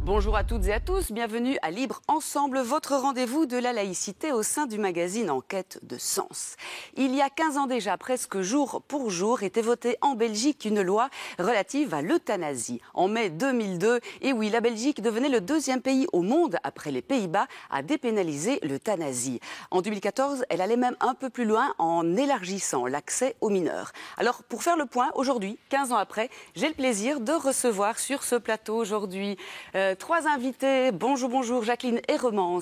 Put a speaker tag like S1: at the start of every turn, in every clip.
S1: Bonjour à toutes et à tous, bienvenue à Libre Ensemble, votre rendez-vous de la laïcité au sein du magazine En quête de sens. Il y a 15 ans déjà, presque jour pour jour, était votée en Belgique une loi relative à l'euthanasie. En mai 2002, et oui, la Belgique devenait le deuxième pays au monde, après les Pays-Bas, à dépénaliser l'euthanasie. En 2014, elle allait même un peu plus loin en élargissant l'accès aux mineurs. Alors, pour faire le point, aujourd'hui, 15 ans après, j'ai le plaisir de recevoir sur ce plateau aujourd'hui trois invités. Bonjour, Jacqueline Herremans.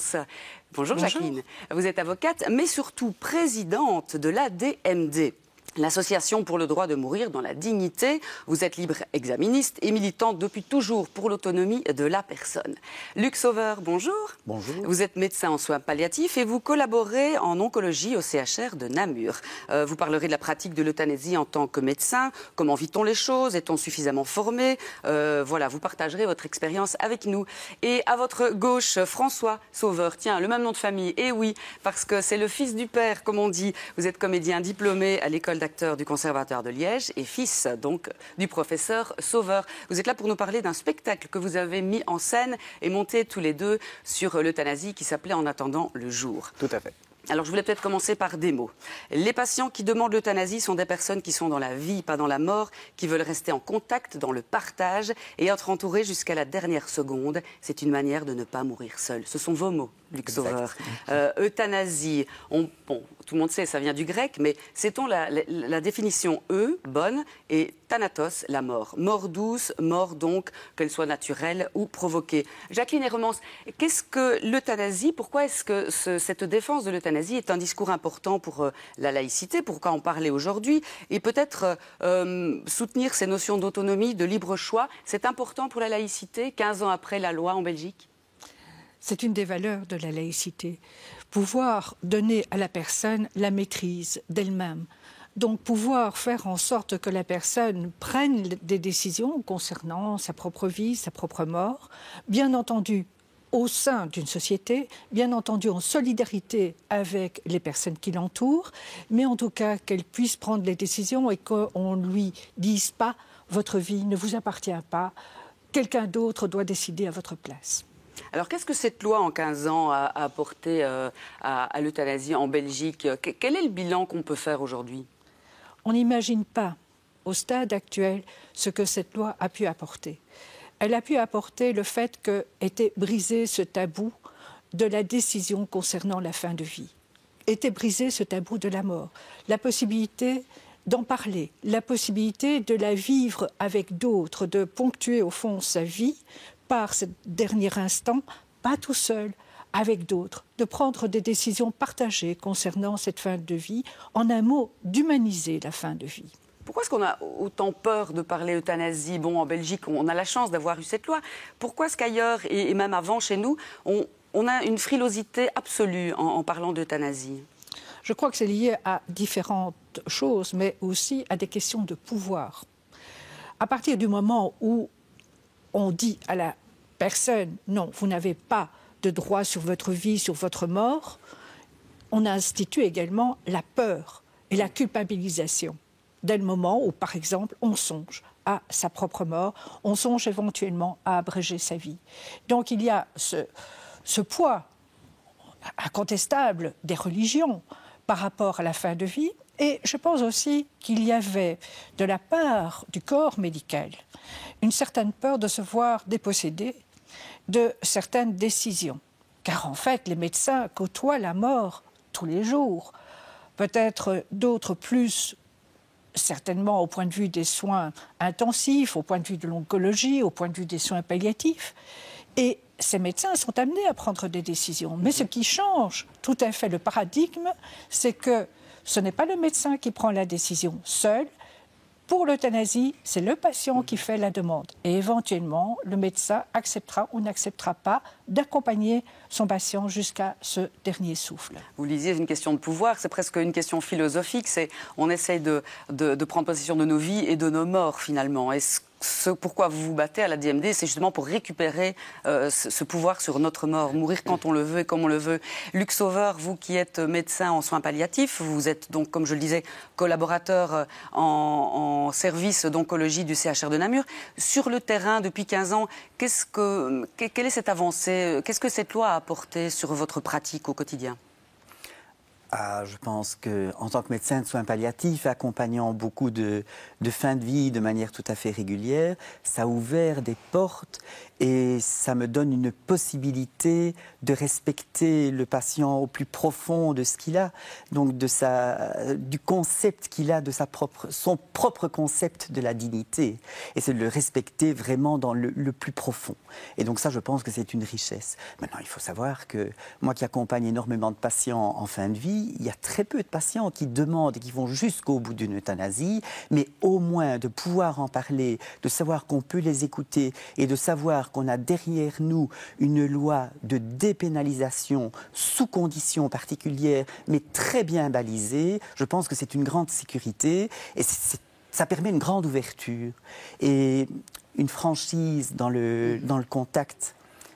S1: Bonjour Jacqueline. Vous êtes avocate, mais surtout présidente de l'ADMD. L'Association pour le droit de mourir dans la dignité. Vous êtes libre exaministe et militante depuis toujours pour l'autonomie de la personne. Luc Sauveur, bonjour.
S2: Bonjour.
S1: Vous êtes médecin en soins palliatifs et vous collaborez en oncologie au CHR de Namur. Vous parlerez de la pratique de l'euthanasie en tant que médecin. Comment vit-on les choses? Est-on suffisamment formé? Voilà, vous partagerez votre expérience avec nous. Et à votre gauche, François Sauveur. Tiens, le même nom de famille. Et oui, parce que c'est le fils du père, comme on dit. Vous êtes comédien diplômé à l'école d'acteur du Conservatoire de Liège et fils donc du professeur Sauveur. Vous êtes là pour nous parler d'un spectacle que vous avez mis en scène et monté tous les deux sur l'euthanasie qui s'appelait En attendant le jour.
S2: Tout à fait.
S1: Alors, je voulais peut-être commencer par des mots. Les patients qui demandent l'euthanasie sont des personnes qui sont dans la vie, pas dans la mort, qui veulent rester en contact, dans le partage et être entourés jusqu'à la dernière seconde. C'est une manière de ne pas mourir seul. Ce sont vos mots, Luc Sauveur. Euthanasie, bon, tout le monde sait, ça vient du grec, mais sait-on la définition bonne, et thanatos, la mort. Mort douce, mort donc, qu'elle soit naturelle ou provoquée. Jacqueline Hermans, qu'est-ce que l'euthanasie? Pourquoi est-ce que cette défense de l'euthanasie est un discours important pour la laïcité, pourquoi en parler aujourd'hui, et peut-être soutenir ces notions d'autonomie, de libre choix, c'est important pour la laïcité, 15 ans après la loi en Belgique?
S3: C'est une des valeurs de la laïcité. Pouvoir donner à la personne la maîtrise d'elle-même. Donc pouvoir faire en sorte que la personne prenne des décisions concernant sa propre vie, sa propre mort, bien entendu au sein d'une société, bien entendu en solidarité avec les personnes qui l'entourent, mais en tout cas qu'elle puisse prendre les décisions et qu'on ne lui dise pas « votre vie ne vous appartient pas, quelqu'un d'autre doit décider à votre place ».
S1: Alors, qu'est-ce que cette loi en 15 ans a apporté à l'euthanasie en Belgique? Quel est le bilan qu'on peut faire aujourd'hui?
S3: On n'imagine pas, au stade actuel, ce que cette loi a pu apporter. Elle a pu apporter le fait qu'était brisé ce tabou de la décision concernant la fin de vie. Était brisé ce tabou de la mort. La possibilité d'en parler, la possibilité de la vivre avec d'autres, de ponctuer au fond sa vie par ce dernier instant, pas tout seul, avec d'autres, de prendre des décisions partagées concernant cette fin de vie, en un mot, d'humaniser la fin de vie.
S1: Pourquoi est-ce qu'on a autant peur de parler euthanasie? Bon, en Belgique, on a la chance d'avoir eu cette loi. Pourquoi est-ce qu'ailleurs, et même avant chez nous, on a une frilosité absolue en parlant d'euthanasie?
S3: Je crois que c'est lié à différentes choses, mais aussi à des questions de pouvoir. À partir du moment où on dit à la personne « non, vous n'avez pas de droit sur votre vie, sur votre mort », on institue également la peur et la culpabilisation. Dès le moment où, par exemple, on songe à sa propre mort, on songe éventuellement à abréger sa vie. Donc il y a ce poids incontestable des religions par rapport à la fin de vie. Et je pense aussi qu'il y avait, de la part du corps médical, une certaine peur de se voir dépossédé de certaines décisions. Car en fait, les médecins côtoient la mort tous les jours. Peut-être d'autres plus, certainement au point de vue des soins intensifs, au point de vue de l'oncologie, au point de vue des soins palliatifs. Et ces médecins sont amenés à prendre des décisions. Mais ce qui change tout à fait le paradigme, c'est que ce n'est pas le médecin qui prend la décision seul. Pour l'euthanasie, c'est le patient qui fait la demande. Et éventuellement, le médecin acceptera ou n'acceptera pas d'accompagner son patient jusqu'à ce dernier souffle.
S1: Vous lisiez une question de pouvoir, c'est presque une question philosophique. On essaye de prendre possession de nos vies et de nos morts, finalement. Est-ce ce pourquoi vous vous battez à la DMD, c'est justement pour récupérer ce pouvoir sur notre mort, mourir quand on le veut et comme on le veut. Luc Sauveur, vous qui êtes médecin en soins palliatifs, vous êtes donc, comme je le disais, collaborateur en service d'oncologie du CHR de Namur. Sur le terrain, depuis 15 ans, quelle est cette avancée? Qu'est-ce que cette loi a apporté sur votre pratique au quotidien?
S2: Je pense qu'en tant que médecin de soins palliatifs, accompagnant beaucoup de fins de vie de manière tout à fait régulière, ça a ouvert des portes et ça me donne une possibilité de respecter le patient au plus profond de ce qu'il a, donc du concept qu'il a, de son propre concept de la dignité. Et c'est de le respecter vraiment dans le plus profond. Et donc ça, je pense que c'est une richesse. Maintenant, il faut savoir que moi qui accompagne énormément de patients en fin de vie, il y a très peu de patients qui demandent et qui vont jusqu'au bout d'une euthanasie, mais au moins de pouvoir en parler, de savoir qu'on peut les écouter et de savoir qu'on a derrière nous une loi de dépénalisation sous conditions particulières, mais très bien balisée. Je pense que c'est une grande sécurité et ça permet une grande ouverture et une franchise dans le contact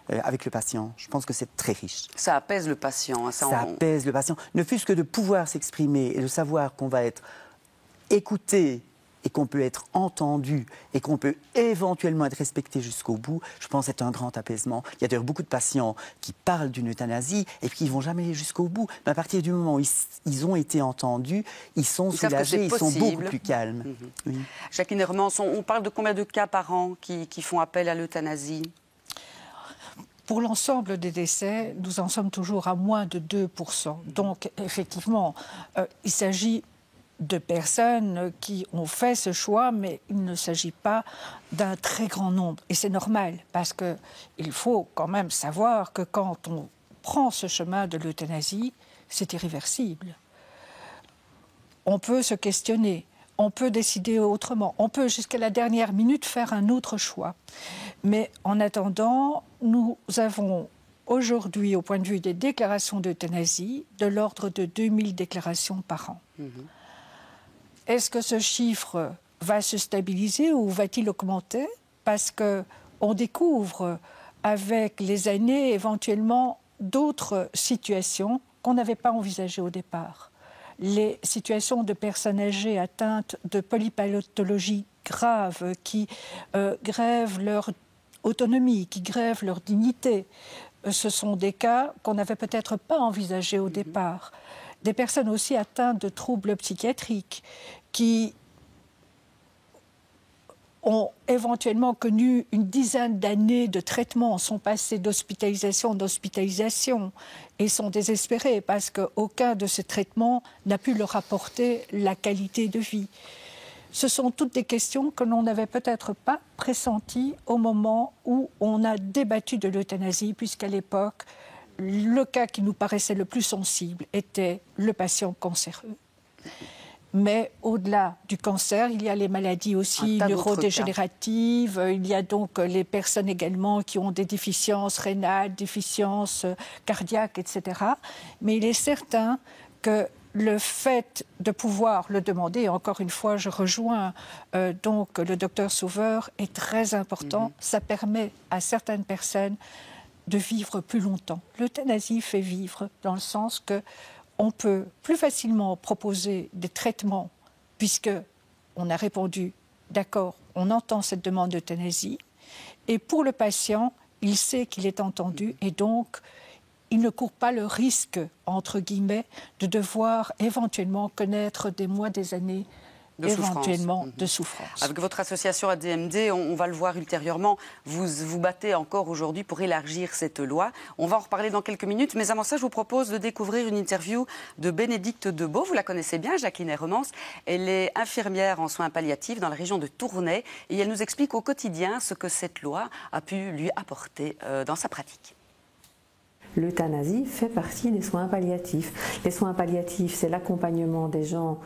S2: avec le patient. Je pense que c'est très riche.
S1: Ça apaise le patient. Hein,
S2: ça apaise le patient. Ne fût-ce que de pouvoir s'exprimer et de savoir qu'on va être écouté et qu'on peut être entendu et qu'on peut éventuellement être respecté jusqu'au bout, je pense que c'est un grand apaisement. Il y a d'ailleurs beaucoup de patients qui parlent d'une euthanasie et puis qui ne vont jamais aller jusqu'au bout. Mais à partir du moment où ils ont été entendus, ils sont soulagés, ils sont beaucoup plus calmes. Oui.
S1: Jacqueline Hermans, on parle de combien de cas par an qui font appel à l'euthanasie ?
S3: Pour l'ensemble des décès, nous en sommes toujours à moins de 2%. Donc, effectivement, il s'agit de personnes qui ont fait ce choix, mais il ne s'agit pas d'un très grand nombre. Et c'est normal, parce qu'il faut quand même savoir que quand on prend ce chemin de l'euthanasie, c'est irréversible. On peut se questionner, on peut décider autrement, on peut jusqu'à la dernière minute faire un autre choix. Mais en attendant, nous avons aujourd'hui, au point de vue des déclarations d'euthanasie, de l'ordre de 2000 déclarations par an. Est-ce que ce chiffre va se stabiliser ou va-t-il augmenter? Parce qu'on découvre avec les années éventuellement d'autres situations qu'on n'avait pas envisagées au départ. Les situations de personnes âgées atteintes de polypathologies graves qui grèvent leur autonomie, qui grèvent leur dignité. Ce sont des cas qu'on n'avait peut-être pas envisagés au départ. Des personnes aussi atteintes de troubles psychiatriques qui ont éventuellement connu une dizaine d'années de traitement, sont passés d'hospitalisation en hospitalisation et sont désespérés parce qu'aucun de ces traitements n'a pu leur apporter la qualité de vie. Ce sont toutes des questions que l'on n'avait peut-être pas pressenties au moment où on a débattu de l'euthanasie, puisqu'à l'époque, le cas qui nous paraissait le plus sensible était le patient cancéreux. Mais au-delà du cancer, il y a les maladies aussi neurodégénératives, il y a donc les personnes également qui ont des déficiences rénales, déficiences cardiaques, etc. Mais il est certain que le fait de pouvoir le demander, encore une fois, je rejoins donc le docteur Sauveur, est très important. Ça permet à certaines personnes de vivre plus longtemps. L'euthanasie fait vivre dans le sens qu'on peut plus facilement proposer des traitements puisqu'on a répondu « d'accord, on entend cette demande d'euthanasie » et pour le patient, il sait qu'il est entendu et donc il ne court pas le risque, entre guillemets, de devoir éventuellement connaître des mois, des années de souffrance.
S1: Avec votre association ADMD, on va le voir ultérieurement, vous vous battez encore aujourd'hui pour élargir cette loi. On va en reparler dans quelques minutes, mais avant ça, je vous propose de découvrir une interview de Bénédicte Debeau. Vous la connaissez bien, Jacqueline Hermans. Elle est infirmière en soins palliatifs dans la région de Tournai et elle nous explique au quotidien ce que cette loi a pu lui apporter dans sa pratique.
S4: L'euthanasie fait partie des soins palliatifs. Les soins palliatifs, c'est l'accompagnement des gens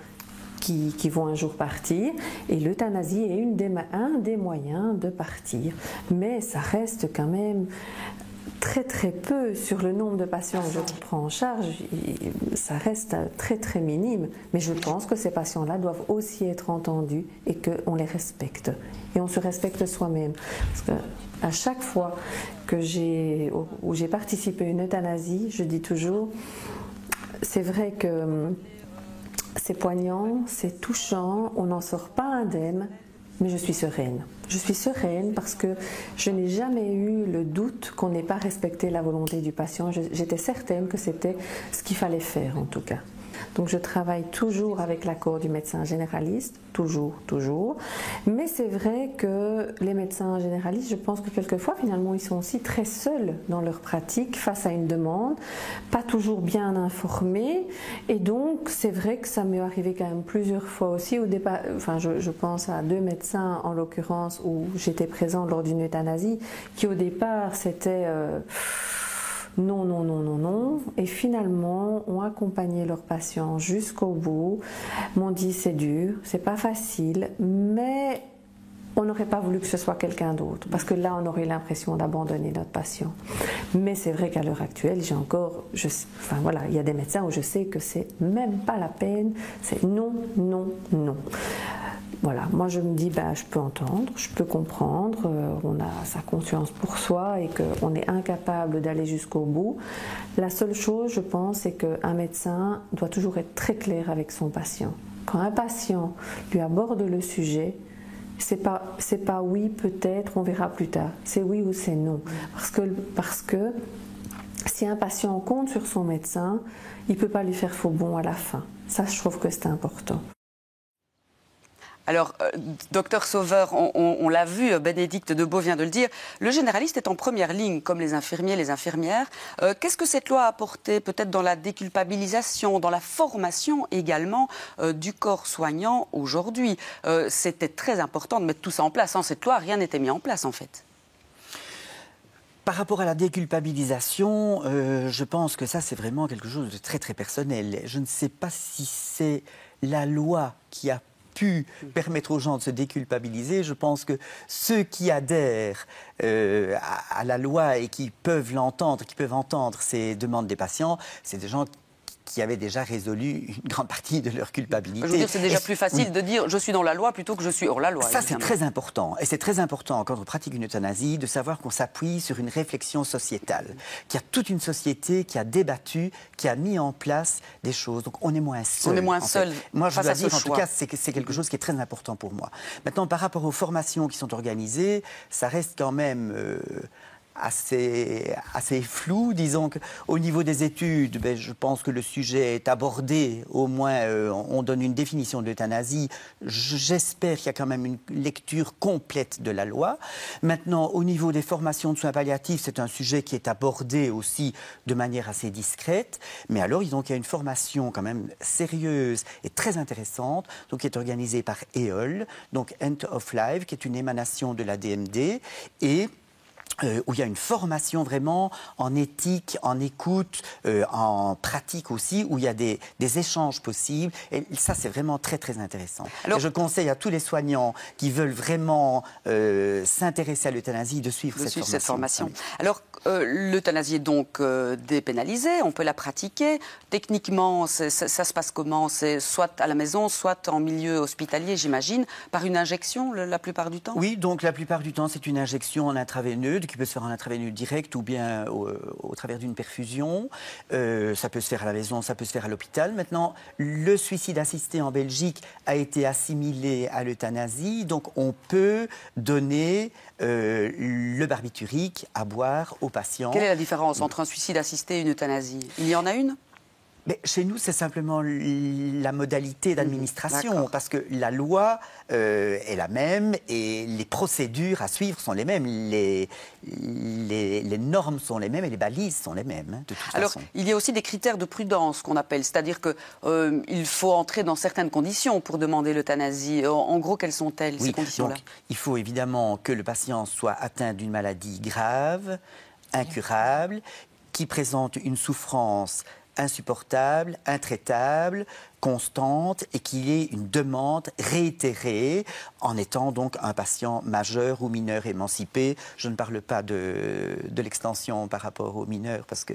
S4: qui vont un jour partir, et l'euthanasie est un des moyens de partir. Mais ça reste quand même très très peu sur le nombre de patients que je prends en charge, ça reste très très minime, mais je pense que ces patients-là doivent aussi être entendus et qu'on les respecte. Et on se respecte soi-même. Parce que à chaque fois où j'ai participé à une euthanasie, je dis toujours, c'est vrai que c'est poignant, c'est touchant, on n'en sort pas indemne, mais je suis sereine. Je suis sereine parce que je n'ai jamais eu le doute qu'on n'ait pas respecté la volonté du patient. J'étais certaine que c'était ce qu'il fallait faire en tout cas. Donc je travaille toujours avec l'accord du médecin généraliste, toujours. Mais c'est vrai que les médecins généralistes, je pense que quelquefois finalement ils sont aussi très seuls dans leur pratique face à une demande, pas toujours bien informés. Et donc c'est vrai que ça m'est arrivé quand même plusieurs fois aussi. Au départ, enfin je pense à 2 médecins en l'occurrence où j'étais présente lors d'une euthanasie, qui au départ c'était... non. Et finalement, ont accompagné leurs patients jusqu'au bout, m'ont dit c'est dur, c'est pas facile, mais on n'aurait pas voulu que ce soit quelqu'un d'autre, parce que là, on aurait l'impression d'abandonner notre patient. Mais c'est vrai qu'à l'heure actuelle, il y a des médecins où je sais que c'est même pas la peine, c'est non. Voilà, moi je me dis, je peux entendre, je peux comprendre, on a sa conscience pour soi et qu'on est incapable d'aller jusqu'au bout. La seule chose, je pense, c'est qu'un médecin doit toujours être très clair avec son patient. Quand un patient lui aborde le sujet, c'est pas oui, peut-être, on verra plus tard. C'est oui ou c'est non. Parce que si un patient compte sur son médecin, il ne peut pas lui faire faux bond à la fin. Ça, je trouve que c'est important.
S1: Alors, docteur Sauveur, on l'a vu, Bénédicte Debeau vient de le dire, le généraliste est en première ligne, comme les infirmiers, les infirmières. Qu'est-ce que cette loi a apporté, peut-être dans la déculpabilisation, dans la formation également du corps soignant aujourd'hui? C'était très important de mettre tout ça en place. Sans cette loi, rien n'était mis en place, en fait.
S2: Par rapport à la déculpabilisation, je pense que ça, c'est vraiment quelque chose de très, très personnel. Je ne sais pas si c'est la loi qui a pu permettre aux gens de se déculpabiliser. Je pense que ceux qui adhèrent à la loi et qui peuvent l'entendre, qui peuvent entendre ces demandes des patients, c'est des gens qui avaient déjà résolu une grande partie de leur culpabilité.
S1: Je veux dire, c'est déjà plus facile de dire je suis dans la loi plutôt que je suis hors la loi.
S2: Ça, c'est très important. Et c'est très important quand on pratique une euthanasie de savoir qu'on s'appuie sur une réflexion sociétale. Qu'il y a toute une société qui a débattu, qui a mis en place des choses. Donc on est moins seul.
S1: On est moins seul.
S2: Moi, je dois dire, en tout cas, c'est quelque chose qui est très important pour moi. Maintenant, par rapport aux formations qui sont organisées, ça reste quand même... assez flou, disons qu'au niveau des études, je pense que le sujet est abordé, au moins on donne une définition de l'euthanasie. J'espère qu'il y a quand même une lecture complète de la loi. Maintenant, au niveau des formations de soins palliatifs, c'est un sujet qui est abordé aussi de manière assez discrète, mais alors donc, il y a une formation quand même sérieuse et très intéressante, donc, qui est organisée par EOL, donc End of Life, qui est une émanation de la DMD, et où il y a une formation vraiment en éthique, en écoute, en pratique aussi, où il y a des échanges possibles. Et ça, c'est vraiment très, très intéressant. Alors, et je conseille à tous les soignants qui veulent vraiment s'intéresser à l'euthanasie de suivre cette formation.
S1: Oui. Alors, l'euthanasie est donc dépénalisée, on peut la pratiquer. Techniquement, ça se passe comment? C'est soit à la maison, soit en milieu hospitalier, j'imagine, par une injection la plupart du temps?
S2: Oui, donc la plupart du temps, c'est une injection en intraveineux, qui peut se faire en intraveineux direct ou bien au travers d'une perfusion. Ça peut se faire à la maison, ça peut se faire à l'hôpital. Maintenant, le suicide assisté en Belgique a été assimilé à l'euthanasie, donc on peut donner le barbiturique à boire aux patients.
S1: Quelle est la différence entre un suicide assisté et une euthanasie? Il y en a une?
S2: Mais chez nous, c'est simplement la modalité d'administration, parce que la loi est la même et les procédures à suivre sont les mêmes, les normes sont les mêmes et les balises sont les mêmes, de toute façon.
S1: Il y a aussi des critères de prudence qu'on appelle, c'est-à-dire qu'il faut entrer dans certaines conditions pour demander l'euthanasie. En gros, quelles sont-elles, ces conditions-là?
S2: Il faut évidemment que le patient soit atteint d'une maladie grave, incurable, qui présente une souffrance insupportable, intraitable, constante et qu'il y ait une demande réitérée en étant donc un patient majeur ou mineur émancipé. Je ne parle pas de l'extension par rapport aux mineurs parce que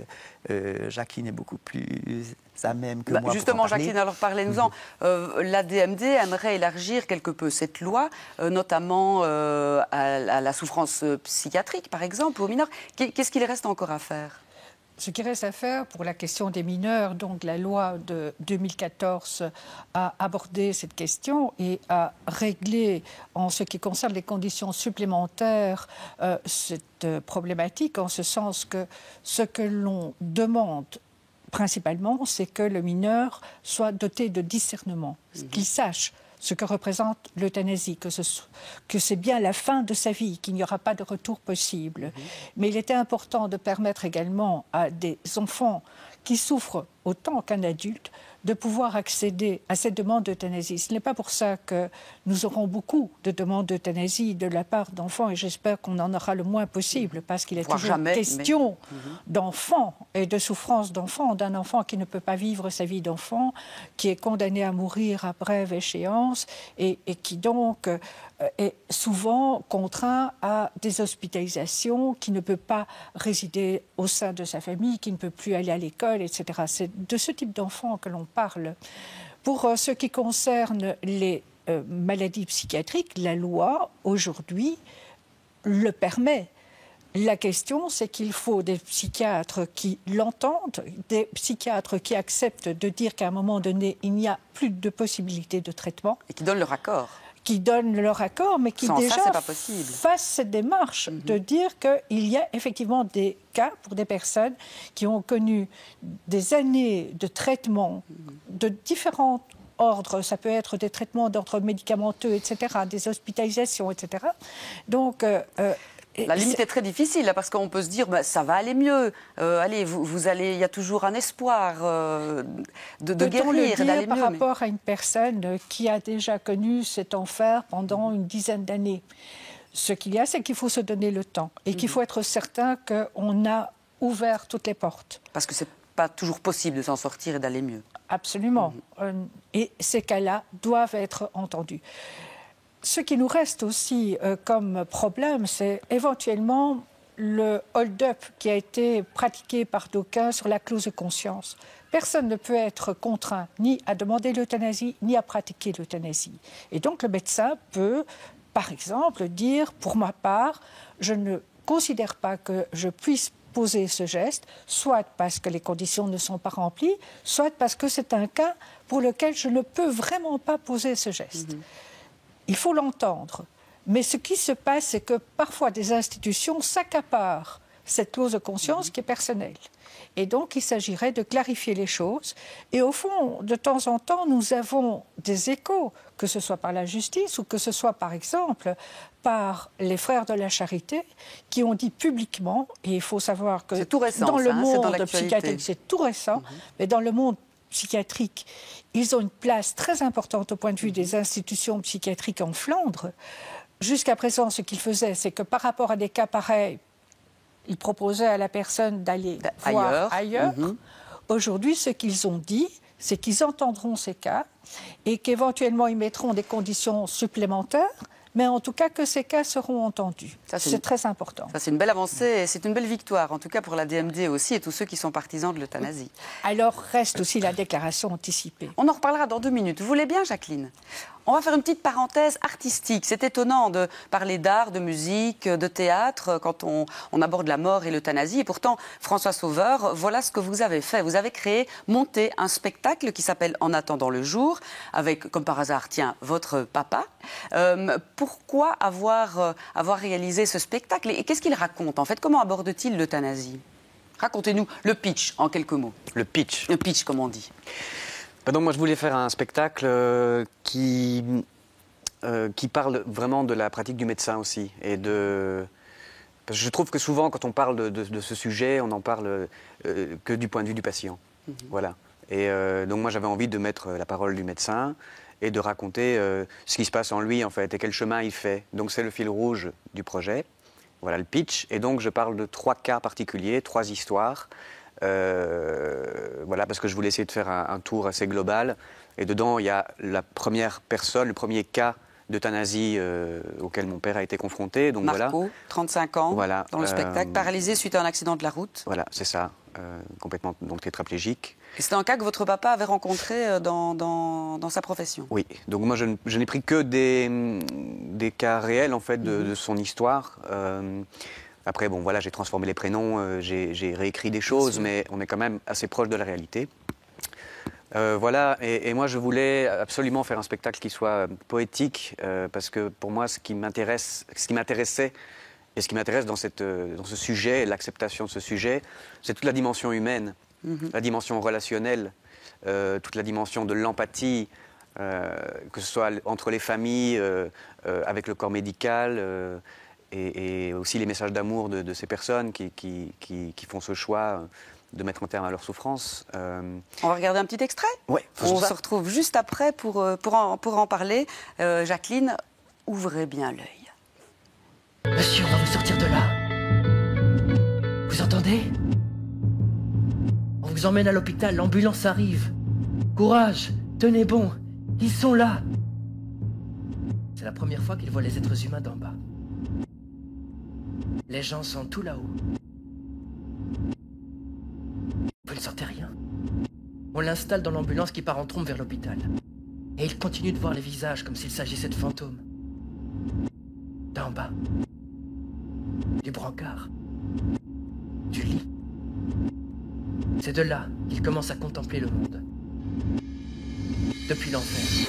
S2: Jacqueline est beaucoup plus à même que moi.
S1: Justement, Jacqueline, alors parlez-nous-en. La DMD aimerait élargir quelque peu cette loi, notamment à la souffrance psychiatrique, par exemple, aux mineurs. Qu'est-ce qu'il reste encore à faire ?
S3: Ce qui reste à faire pour la question des mineurs, donc la loi de 2014 a abordé cette question et a réglé, en ce qui concerne les conditions supplémentaires, cette problématique, en ce sens que ce que l'on demande principalement, c'est que le mineur soit doté de discernement, qu'il sache ce que représente l'euthanasie, que c'est bien la fin de sa vie, qu'il n'y aura pas de retour possible. Mais il était important de permettre également à des enfants qui souffrent autant qu'un adulte de pouvoir accéder à cette demande d'euthanasie. Ce n'est pas pour ça que nous aurons beaucoup de demandes d'euthanasie de la part d'enfants et j'espère qu'on en aura le moins possible parce qu'il est toujours question d'enfants et de souffrance d'enfants, d'un enfant qui ne peut pas vivre sa vie d'enfant, qui est condamné à mourir à brève échéance et qui donc est souvent contraint à des hospitalisations, qui ne peut pas résider au sein de sa famille, qui ne peut plus aller à l'école, etc. C'est de ce type d'enfants que l'on parle. Pour ce qui concerne les maladies psychiatriques, la loi, aujourd'hui, le permet. La question, c'est qu'il faut des psychiatres qui l'entendent, des psychiatres qui acceptent de dire qu'à un moment donné, il n'y a plus de possibilité de traitement.
S1: Et qui donnent leur accord. Qui
S3: donnent leur accord, mais qui
S1: sans
S3: déjà
S1: ça,
S3: fassent cette démarche de dire qu'il y a effectivement des cas pour des personnes qui ont connu des années de traitement de différents ordres. Ça peut être des traitements d'ordre médicamenteux, etc., des hospitalisations, etc. Donc...
S1: la limite est très difficile, là, parce qu'on peut se dire, ça va aller mieux. Allez, vous allez, il y a toujours un espoir de guérir et d'aller mieux.
S3: Par rapport à une personne qui a déjà connu cet enfer pendant une dizaine d'années. Ce qu'il y a, c'est qu'il faut se donner le temps et qu'il faut être certain qu'on a ouvert toutes les portes.
S1: Parce que c'est pas toujours possible de s'en sortir et d'aller mieux.
S3: Absolument. Et ces cas-là doivent être entendus. Ce qui nous reste aussi comme problème, c'est éventuellement le hold-up qui a été pratiqué par d'aucuns sur la clause de conscience. Personne ne peut être contraint ni à demander l'euthanasie, ni à pratiquer l'euthanasie. Et donc le médecin peut, par exemple, dire, pour ma part, je ne considère pas que je puisse poser ce geste, soit parce que les conditions ne sont pas remplies, soit parce que c'est un cas pour lequel je ne peux vraiment pas poser ce geste. Il faut l'entendre. Mais ce qui se passe, c'est que parfois des institutions s'accaparent cette clause de conscience qui est personnelle. Et donc, il s'agirait de clarifier les choses. Et au fond, de temps en temps, nous avons des échos, que ce soit par la justice ou que ce soit, par exemple, par les frères de la Charité, qui ont dit publiquement, et il faut savoir que
S1: tout récent,
S3: dans le monde
S1: dans
S3: psychiatrique, c'est tout récent, mais dans le monde psychiatrique, ils ont une place très importante au point de vue des institutions psychiatriques en Flandre. Jusqu'à présent, ce qu'ils faisaient, c'est que par rapport à des cas pareils, ils proposaient à la personne d'aller voir ailleurs. Aujourd'hui, ce qu'ils ont dit, c'est qu'ils entendront ces cas et qu'éventuellement, ils mettront des conditions supplémentaires, mais en tout cas que ces cas seront entendus. C'est très important.
S1: Ça, c'est une belle avancée et c'est une belle victoire, en tout cas pour la DMD aussi et tous ceux qui sont partisans de l'euthanasie.
S3: Alors reste aussi la déclaration anticipée.
S1: On en reparlera dans 2 minutes. Vous voulez bien, Jacqueline ? On va faire une petite parenthèse artistique. C'est étonnant de parler d'art, de musique, de théâtre quand on aborde la mort et l'euthanasie. Et pourtant, François Sauveur, voilà ce que vous avez fait. Vous avez monté un spectacle qui s'appelle En attendant le jour, avec, comme par hasard, tiens, votre papa. Pourquoi avoir réalisé ce spectacle et qu'est-ce qu'il raconte en fait? Comment aborde-t-il l'euthanasie? Racontez-nous le pitch en quelques mots.
S5: Le pitch.
S1: Le pitch, comme on dit.
S5: Donc moi je voulais faire un spectacle qui parle vraiment de la pratique du médecin aussi. Parce que je trouve que souvent quand on parle de ce sujet, on n'en parle que du point de vue du patient. Voilà. Et donc moi j'avais envie de mettre la parole du médecin et de raconter ce qui se passe en lui en fait et quel chemin il fait. Donc c'est le fil rouge du projet. Voilà le pitch. Et donc je parle de 3 cas particuliers, 3 histoires Voilà, parce que je voulais essayer de faire un tour assez global. Et dedans, il y a la première personne, le premier cas d'euthanasie auquel mon père a été confronté. Donc,
S1: Marco,
S5: voilà.
S1: 35 ans,
S5: Voilà,
S1: dans le spectacle, paralysé suite à un accident de la route.
S5: Voilà, c'est ça, complètement donc tétraplégique.
S1: Et c'est un cas que votre papa avait rencontré dans sa profession.
S5: Oui, donc moi je n'ai pris que des cas réels en fait de son histoire. Après, bon voilà, j'ai transformé les prénoms, j'ai réécrit des choses, mais on est quand même assez proche de la réalité. Voilà, et moi je voulais absolument faire un spectacle qui soit poétique, parce que pour moi ce qui m'intéressait et ce qui m'intéresse dans ce sujet, l'acceptation de ce sujet, c'est toute la dimension humaine, la dimension relationnelle, toute la dimension de l'empathie, que ce soit entre les familles, avec le corps médical, et aussi les messages d'amour de ces personnes qui font ce choix de mettre un terme à leur souffrance.
S1: On va regarder un petit extrait.
S5: Ouais,
S1: on se retrouve juste après pour en parler. Jacqueline, ouvrez bien l'œil.
S6: Monsieur, on va vous sortir de là. Vous entendez? On vous emmène à l'hôpital, l'ambulance arrive. Courage, tenez bon, ils sont là. C'est la première fois qu'ils voient les êtres humains d'en bas. Les gens sont tout là-haut. Vous ne sortez rien. On l'installe dans l'ambulance qui part en trombe vers l'hôpital. Et il continue de voir les visages comme s'il s'agissait de fantômes. D'en bas. Du brancard. Du lit. C'est de là qu'il commence à contempler le monde. Depuis l'enfer.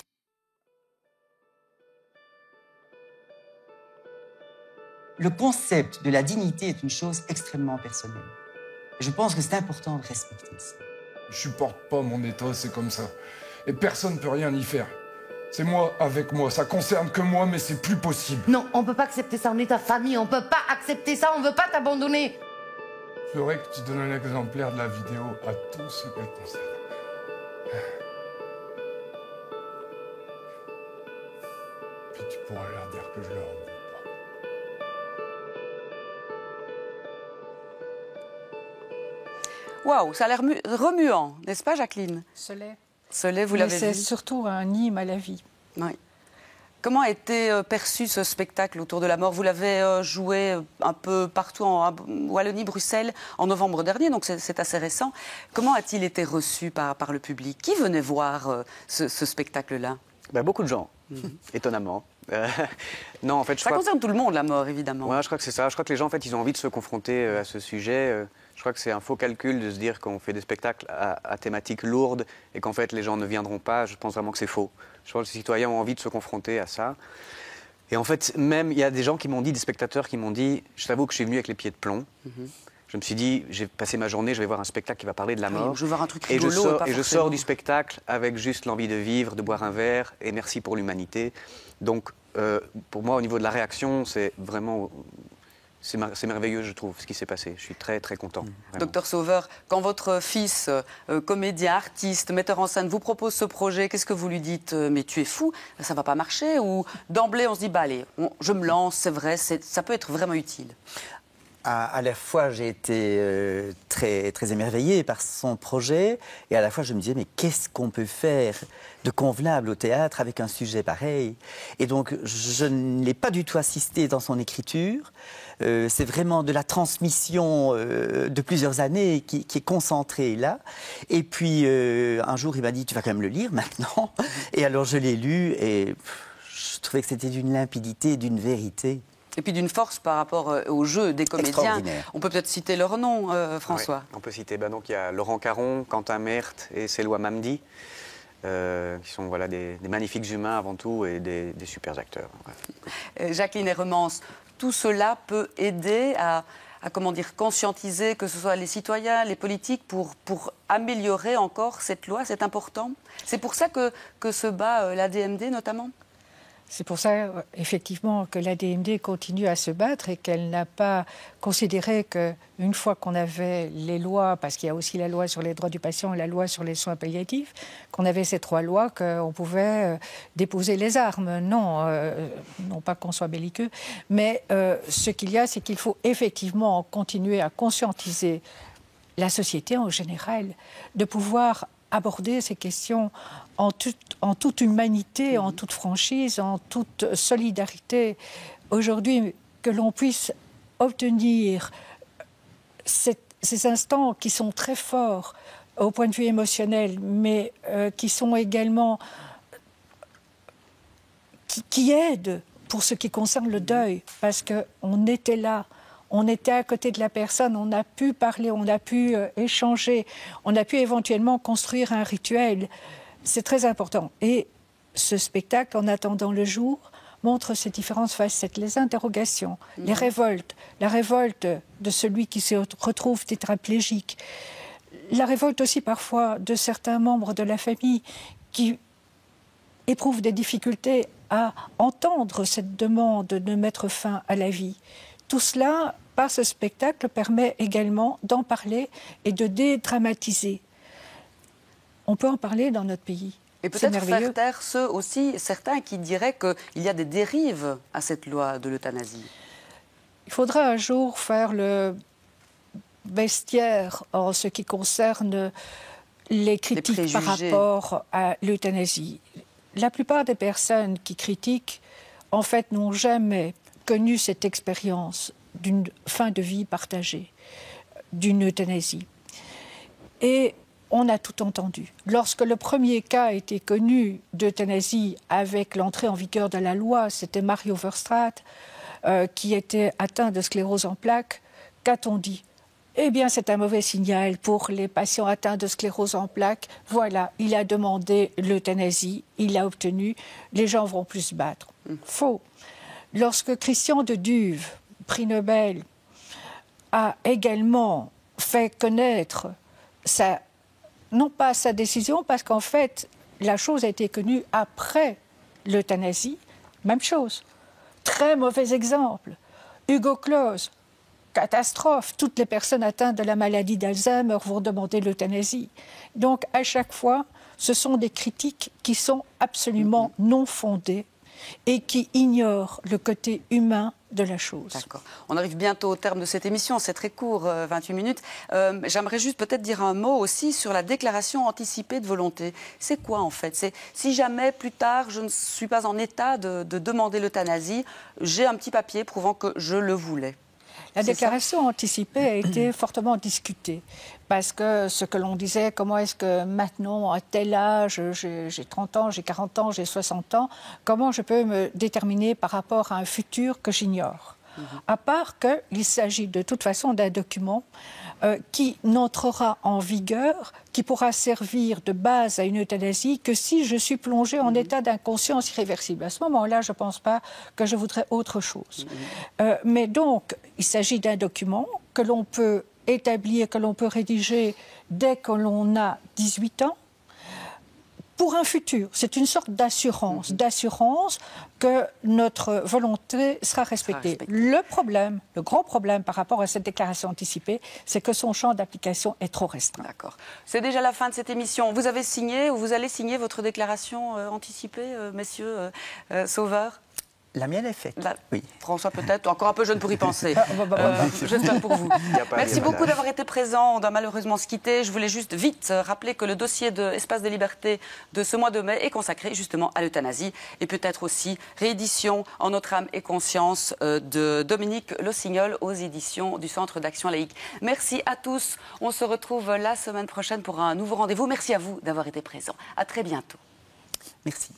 S2: Le concept de la dignité est une chose extrêmement personnelle. Je pense que c'est important de respecter ça.
S7: Je supporte pas mon état, c'est comme ça. Et personne ne peut rien y faire. C'est moi avec moi, ça concerne que moi, mais c'est plus possible.
S8: Non, on peut pas accepter ça, on est ta famille, on peut pas accepter ça, on veut pas t'abandonner.
S7: Je voudrais que tu donnes un exemplaire de la vidéo à tous ceux qu'elle concerne. Puis tu pourras leur dire que je leur en veux pas.
S1: Waouh, ça a l'air remuant, n'est-ce pas, Jacqueline? Soleil, vous l'avez vu.
S3: C'est surtout un hymne à la vie.
S1: Oui. Comment a été perçu ce spectacle autour de la mort? Vous l'avez joué un peu partout en Wallonie, Bruxelles, en novembre dernier, donc c'est assez récent. Comment a-t-il été reçu par le public? Qui venait voir ce spectacle-là?
S5: Ben, beaucoup de gens, étonnamment. Non, en fait,
S1: ça concerne tout le monde, la mort, évidemment.
S5: Ouais, je crois que c'est ça. Je crois que les gens, en fait, ils ont envie de se confronter à ce sujet. Je crois que c'est un faux calcul de se dire qu'on fait des spectacles à thématique lourde et qu'en fait, les gens ne viendront pas. Je pense vraiment que c'est faux. Je pense que les citoyens ont envie de se confronter à ça. Et en fait, même, il y a des gens qui m'ont dit, des spectateurs qui m'ont dit, je t'avoue que je suis venu avec les pieds de plomb. Je me suis dit, j'ai passé ma journée, je vais voir un spectacle qui va parler de la mort.
S1: Je veux voir un truc rigolo.
S5: Et je sors du spectacle avec juste l'envie de vivre, de boire un verre, et merci pour l'humanité. Donc, pour moi, au niveau de la réaction, c'est vraiment... C'est merveilleux, je trouve, ce qui s'est passé. Je suis très, très content.
S1: Docteur Sauveur, quand votre fils, comédien, artiste, metteur en scène, vous propose ce projet, qu'est-ce que vous lui dites? Mais tu es fou, ça ne va pas marcher? Ou d'emblée, on se dit, bah allez, je me lance, c'est vrai, ça peut être vraiment utile?
S2: À la fois, j'ai été très, très émerveillé par son projet, et à la fois, je me disais, mais qu'est-ce qu'on peut faire de convenable au théâtre avec un sujet pareil? Et donc, je ne l'ai pas du tout assisté dans son écriture. C'est vraiment de la transmission de plusieurs années qui est concentrée là. Et puis, un jour, il m'a dit, tu vas quand même le lire maintenant. Et alors, je l'ai lu, et je trouvais que c'était d'une limpidité, d'une vérité.
S1: Et puis d'une force par rapport au jeu des comédiens. On peut peut-être citer leur nom, François.
S5: Oui, on peut citer, donc il y a Laurent Caron, Quentin Merthe et Selwa Mamdi, qui sont voilà, des magnifiques humains avant tout et des super acteurs. Ouais.
S1: Jacqueline Hermance, tout cela peut aider à comment dire, conscientiser, que ce soit les citoyens, les politiques, pour améliorer encore cette loi, c'est important. C'est pour ça que se bat l'ADMD notamment?
S3: C'est pour ça, effectivement, que l'ADMD continue à se battre et qu'elle n'a pas considéré qu'une fois qu'on avait les lois, parce qu'il y a aussi la loi sur les droits du patient et la loi sur les soins palliatifs, qu'on avait ces trois lois, qu'on pouvait déposer les armes. Non, non pas qu'on soit belliqueux, mais ce qu'il y a, c'est qu'il faut effectivement continuer à conscientiser la société en général, de pouvoir aborder ces questions en toute humanité, en toute franchise, en toute solidarité. Aujourd'hui, que l'on puisse obtenir ces instants qui sont très forts au point de vue émotionnel, mais qui sont également... qui aident pour ce qui concerne le deuil, parce qu'on était là, on était à côté de la personne, on a pu parler, on a pu échanger, on a pu éventuellement construire un rituel. C'est très important. Et ce spectacle, en attendant le jour, montre ces différentes facettes, les interrogations, les révoltes, la révolte de celui qui se retrouve tétraplégique, la révolte aussi parfois de certains membres de la famille qui éprouvent des difficultés à entendre cette demande de mettre fin à la vie. Tout cela, par ce spectacle, permet également d'en parler et de dédramatiser. On peut en parler dans notre pays.
S1: Et peut-être faire taire certains qui diraient qu'il y a des dérives à cette loi de l'euthanasie.
S3: Il faudra un jour faire le bestiaire en ce qui concerne les critiques par rapport à l'euthanasie. La plupart des personnes qui critiquent, en fait, n'ont jamais connu cette expérience d'une fin de vie partagée, d'une euthanasie. Et on a tout entendu. Lorsque le premier cas a été connu d'euthanasie avec l'entrée en vigueur de la loi, c'était Mario Verstraete, qui était atteint de sclérose en plaques. Qu'a-t-on dit ? Eh bien, c'est un mauvais signal pour les patients atteints de sclérose en plaques. Voilà, il a demandé l'euthanasie, il l'a obtenu, les gens vont plus se battre. Faux. Lorsque Christian de Duve, prix Nobel, a également fait connaître non pas sa décision, parce qu'en fait, la chose a été connue après l'euthanasie, même chose. Très mauvais exemple. Hugo Claus, catastrophe. Toutes les personnes atteintes de la maladie d'Alzheimer vont demander l'euthanasie. Donc, à chaque fois, ce sont des critiques qui sont absolument non fondées et qui ignorent le côté humain de la chose.
S1: D'accord. On arrive bientôt au terme de cette émission, c'est très court, 28 minutes. J'aimerais juste peut-être dire un mot aussi sur la déclaration anticipée de volonté. C'est quoi en fait ? C'est si jamais plus tard je ne suis pas en état de demander l'euthanasie, j'ai un petit papier prouvant que je le voulais.
S3: La déclaration anticipée a été fortement discutée parce que ce que l'on disait, comment est-ce que maintenant, à tel âge, j'ai 30 ans, j'ai 40 ans, j'ai 60 ans, comment je peux me déterminer par rapport à un futur que j'ignore ? À part qu'il s'agit de toute façon d'un document qui n'entrera en vigueur, qui pourra servir de base à une euthanasie que si je suis plongée en état d'inconscience irréversible. À ce moment-là, je ne pense pas que je voudrais autre chose. Mais donc, il s'agit d'un document que l'on peut établir, que l'on peut rédiger dès que l'on a 18 ans, pour un futur. C'est une sorte d'assurance, que notre volonté sera respectée. Le gros problème par rapport à cette déclaration anticipée, c'est que son champ d'application est trop restreint.
S1: D'accord. C'est déjà la fin de cette émission. Vous avez signé ou vous allez signer votre déclaration anticipée, messieurs Sauveur ?
S2: La mienne est faite, oui.
S1: François peut-être, encore un peu jeune pour y penser. J'espère pour vous. Merci beaucoup d'avoir été présent. On doit malheureusement se quitter. Je voulais juste vite rappeler que le dossier de Espace des Libertés de ce mois de mai est consacré justement à l'euthanasie et peut-être aussi réédition en notre âme et conscience de Dominique Lossignol aux éditions du Centre d'Action Laïque. Merci à tous. On se retrouve la semaine prochaine pour un nouveau rendez-vous. Merci à vous d'avoir été présent. À très bientôt.
S2: Merci.